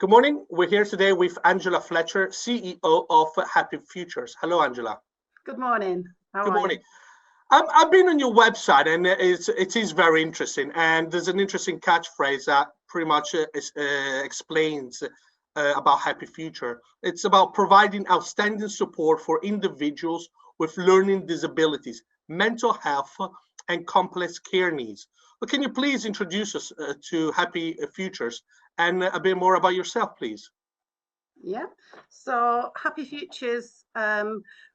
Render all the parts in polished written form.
Good morning. We're here today with Angela Fletcher, CEO of Happy Futures. Hello, Angela. Good morning. How Good are morning. you? I've been on your website, and it is very interesting. And there's an interesting catchphrase that pretty much explains about Happy Future. It's about providing outstanding support for individuals with learning disabilities, mental health, and complex care needs. But can you please introduce us to Happy Futures and a bit more about yourself, please? Yeah. So Happy Futures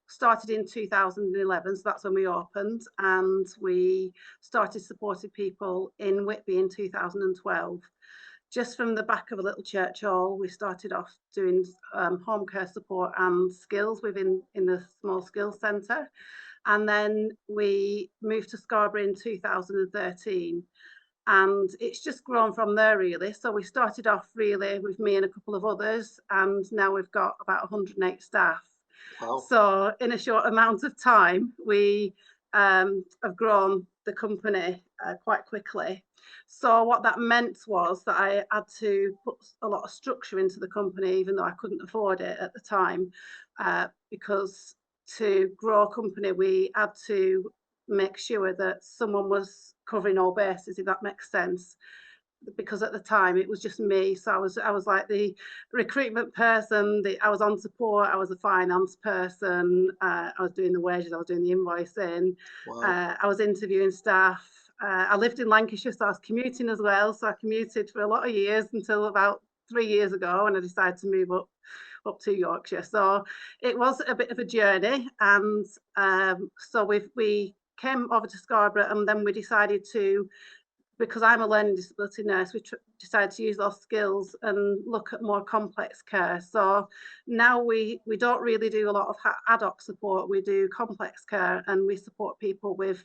started in 2011, so that's when we opened, and we started supporting people in Whitby in 2012. Just from the back of a little church hall, we started off doing home care support and skills within in the small skills centre, and then we moved to Scarborough in 2013. And it's just grown from there, really. So we started off really with me and a couple of others, and now we've got about 108 staff. Wow. So in a short amount of time, we have grown the company quite quickly. So what that meant was that I had to put a lot of structure into the company, even though I couldn't afford it at the time, because to grow a company, we had to make sure that someone was covering all bases, if that makes sense. Because at the time it was just me, so I was like the recruitment person. I was on support. I was a finance person. I was doing the wages. I was doing the invoicing. Wow. I was interviewing staff. I lived in Lancashire, so I was commuting as well. So I commuted for a lot of years until about 3 years ago, when I decided to move up to Yorkshire. So it was a bit of a journey, and so we came over to Scarborough, and then we decided to, because I'm a learning disability nurse, we decided to use those skills and look at more complex care. So now we don't really do a lot of ad hoc support. We do complex care, and we support people with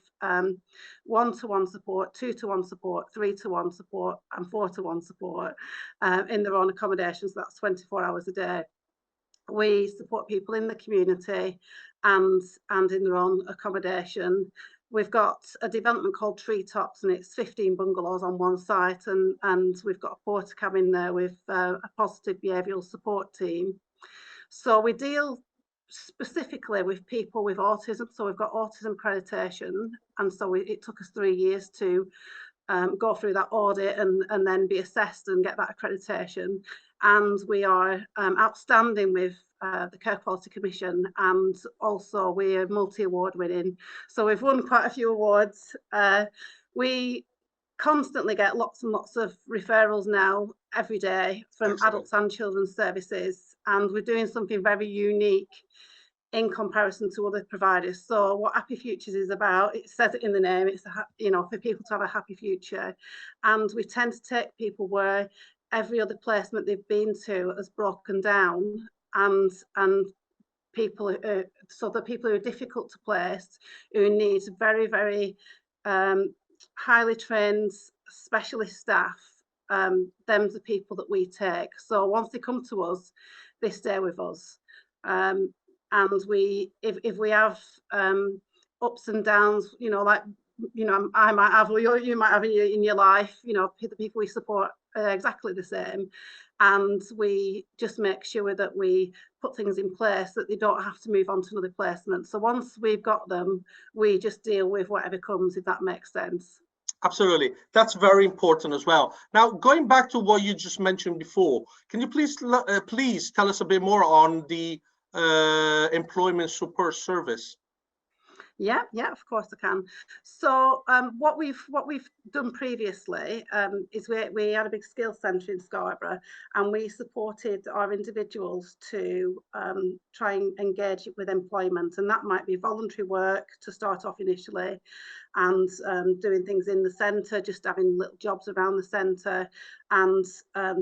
one-to-one support, two-to-one support, three-to-one support, and four-to-one support in their own accommodations. That's 24 hours a day. We support people in the community and in their own accommodation. We've got a development called Treetops, and it's 15 bungalows on one site, and we've got a porter cabin there with a positive behavioural support team. So we deal specifically with people with autism. So we've got autism accreditation, and so it took us 3 years to go through that audit and then be assessed and get that accreditation. And we are outstanding with the Care Quality Commission, and also we're multi-award winning. So we've won quite a few awards. We constantly get lots and lots of referrals now every day from Excellent. adults and children's services, and we're doing something very unique in comparison to other providers. So what Happy Futures is about, it says it in the name, it's for people to have a happy future. And we tend to take people where every other placement they've been to has broken down, and people so the people who are difficult to place, who need very, very highly trained specialist staff, them's the people that we take. So once they come to us, they stay with us. And we, if we have ups and downs, I might have, or you might have in your life, the people we support are exactly the same. And we just make sure that we put things in place that they don't have to move on to another placement. So once we've got them, we just deal with whatever comes, if that makes sense. Absolutely. That's very important as well. Now, going back to what you just mentioned before, can you please tell us a bit more on the employment support service? Yeah, of course I can. So what we've done previously is we had a big skills centre in Scarborough, and we supported our individuals to try and engage with employment, and that might be voluntary work to start off initially, and doing things in the centre, just having little jobs around the centre, and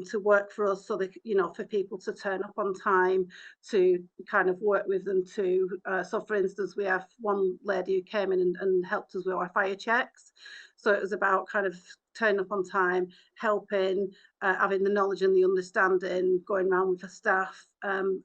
to work for us, so that for people to turn up on time, to kind of work with them to so for instance, we have one lady who came in and helped us with our fire checks. So it was about kind of turning up on time, helping, having the knowledge and the understanding, going around with the staff, and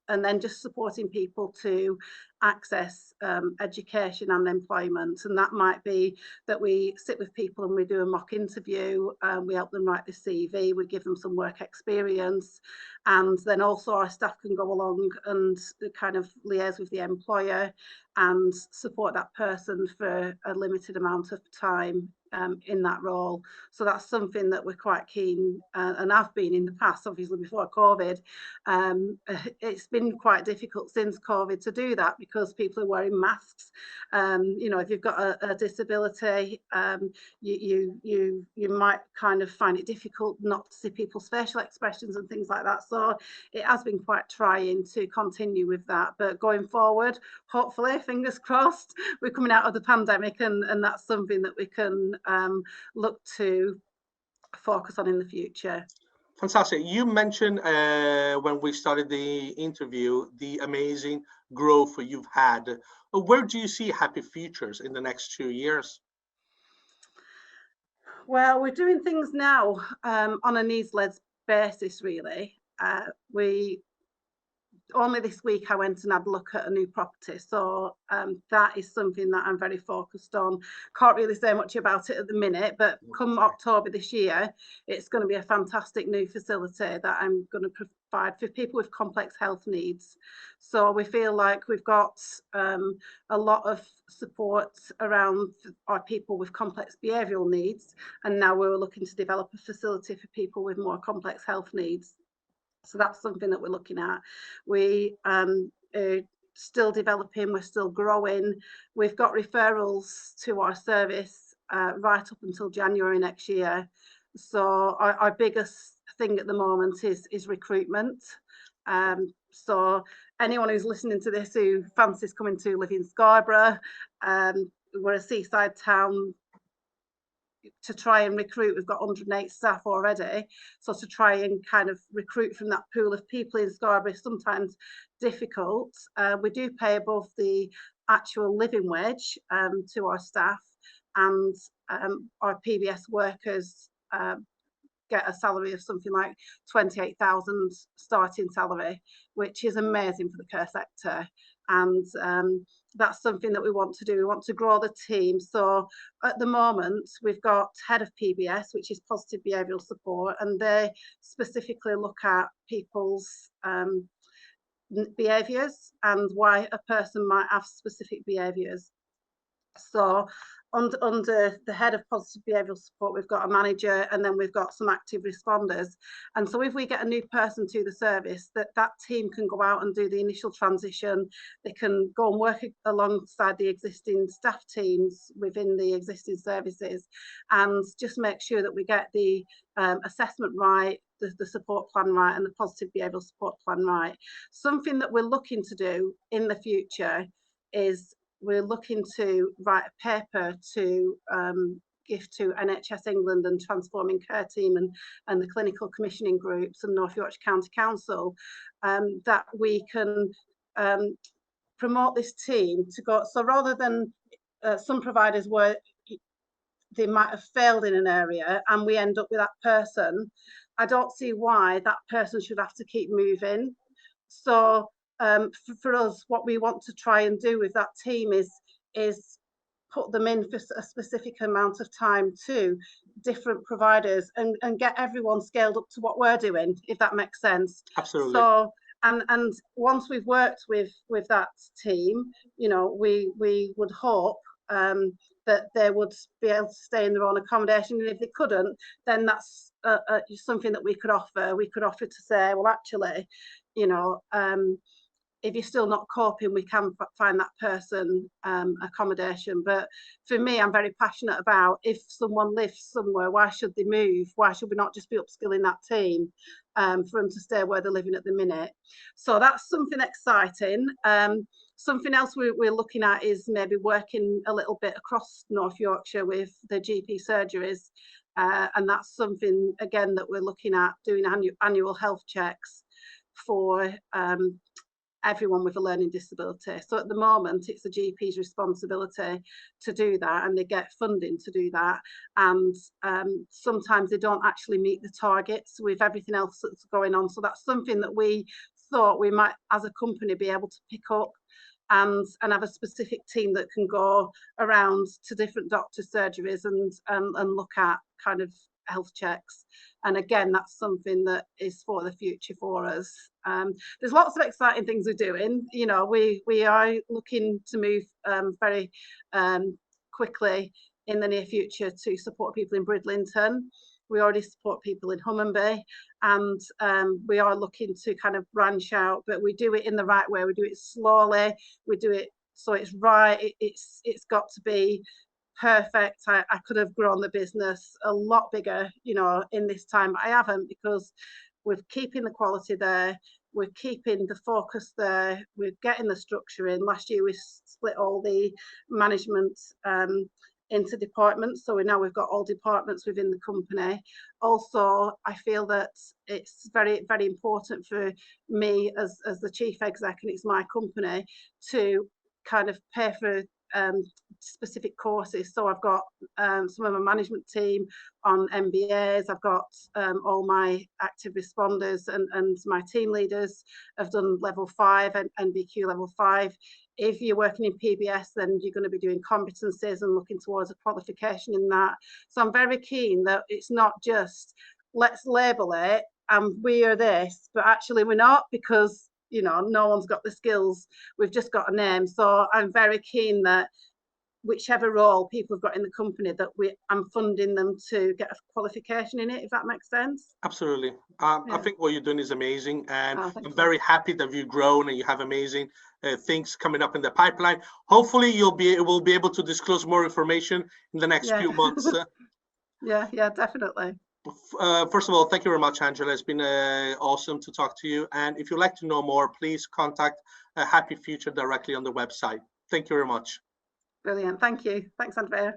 then just supporting people to access education and employment. And that might be that we sit with people and we do a mock interview, we help them write the CV, we give them some work experience, and then also our staff can go along and kind of liaise with the employer and support that person for a limited amount of time in that role. So that's something that we're quite keen, and I've been in the past, obviously before COVID. It's been quite difficult since COVID to do that because people are wearing masks. You know, if you've got a disability, you might kind of find it difficult not to see people's facial expressions and things like that. So it has been quite trying to continue with that. But going forward, hopefully, fingers crossed, we're coming out of the pandemic, and that's something that we can look to focus on in the future. Fantastic. You mentioned when we started the interview the amazing growth you've had. Where do you see Happy Futures in the next 2 years? Well, we're doing things now on a needs-led basis, really. We only this week I went and had a look at a new property, so that is something that I'm very focused on. Can't really say much about it at the minute, but come October this year, it's going to be a fantastic new facility that I'm going to provide for people with complex health needs. So we feel like we've got a lot of support around our people with complex behavioural needs, and now we're looking to develop a facility for people with more complex health needs. So that's something that we're looking at. We are still developing, we're still growing. We've got referrals to our service right up until January next year. So our biggest thing at the moment is recruitment. So anyone who's listening to this who fancies coming to live in Scarborough, we're a seaside town. To try and recruit, we've got 108 staff already, so to try and kind of recruit from that pool of people in Scarborough is sometimes difficult. We do pay above the actual living wage to our staff, and our PBS workers get a salary of something like 28,000 starting salary, which is amazing for the care sector. And that's something that we want to do. We want to grow the team. So at the moment, we've got head of PBS, which is positive behavioural support, and they specifically look at people's behaviours and why a person might have specific behaviours. So under the head of positive behavioural support, we've got a manager, and then we've got some active responders. And so if we get a new person to the service, that team can go out and do the initial transition. They can go and work alongside the existing staff teams within the existing services, and just make sure that we get the assessment right, the support plan right, and the positive behavioural support plan right. Something that we're looking to do in the future is we're looking to write a paper to give to NHS England and Transforming Care Team and the clinical commissioning groups and North Yorkshire County Council, that we can promote this team to go. So rather than some providers where they might have failed in an area and we end up with that person, I don't see why that person should have to keep moving. So for us, what we want to try and do with that team is put them in for a specific amount of time to different providers and get everyone scaled up to what we're doing, if that makes sense. Absolutely. So and once we've worked with that team, you know, we would hope that they would be able to stay in their own accommodation, and if they couldn't, then that's something that we could offer. We could offer to say, well, actually, you know, if you're still not coping, we can find that person accommodation. But for me, I'm very passionate about, if someone lives somewhere, why should they move? Why should we not just be upskilling that team for them to stay where they're living at the minute? So that's something exciting. Something else we're looking at is maybe working a little bit across North Yorkshire with the GP surgeries. And that's something, again, that we're looking at, doing annual health checks for everyone with a learning disability. So at the moment, it's the GP's responsibility to do that, and they get funding to do that. And sometimes they don't actually meet the targets with everything else that's going on. So that's something that we thought we might, as a company, be able to pick up and have a specific team that can go around to different doctor surgeries and look at kind of health checks. And again, that's something that is for the future for us. There's lots of exciting things we're doing. You know, we are looking to move very quickly in the near future to support people in Bridlington. We already support people in Hummonby, and we are looking to kind of branch out, but we do it in the right way. We do it slowly. We do it so it's right. It's got to be perfect. I could have grown the business a lot bigger, you know, in this time, but I haven't, because we're keeping the quality there, we're keeping the focus there, we're getting the structure in. Last year we split all the management into departments, so we've got all departments within the company. Also, I feel that it's very, very important for me as the chief exec, and it's my company, to kind of pay for specific courses. So I've got some of my management team on MBAs. I've got all my active responders and my team leaders have done level 5 and NVQ level 5. If you're working in PBS, then you're going to be doing competencies and looking towards a qualification in that. So I'm very keen that it's not just let's label it and we are this, but actually we're not, because you know, no one's got the skills. We've just got a name. So I'm very keen that whichever role people have got in the company, that I'm funding them to get a qualification in it, if that makes sense. Absolutely. Yeah. I think what you're doing is amazing, and I'm very happy that you've grown and you have amazing things coming up in the pipeline. Hopefully we'll be able to disclose more information in the next few months. Yeah, definitely. First of all, thank you very much, Angela. It's been awesome to talk to you. And if you'd like to know more, please contact Happy Future directly on the website. Thank you very much. Brilliant. Thank you. Thanks, Andrea.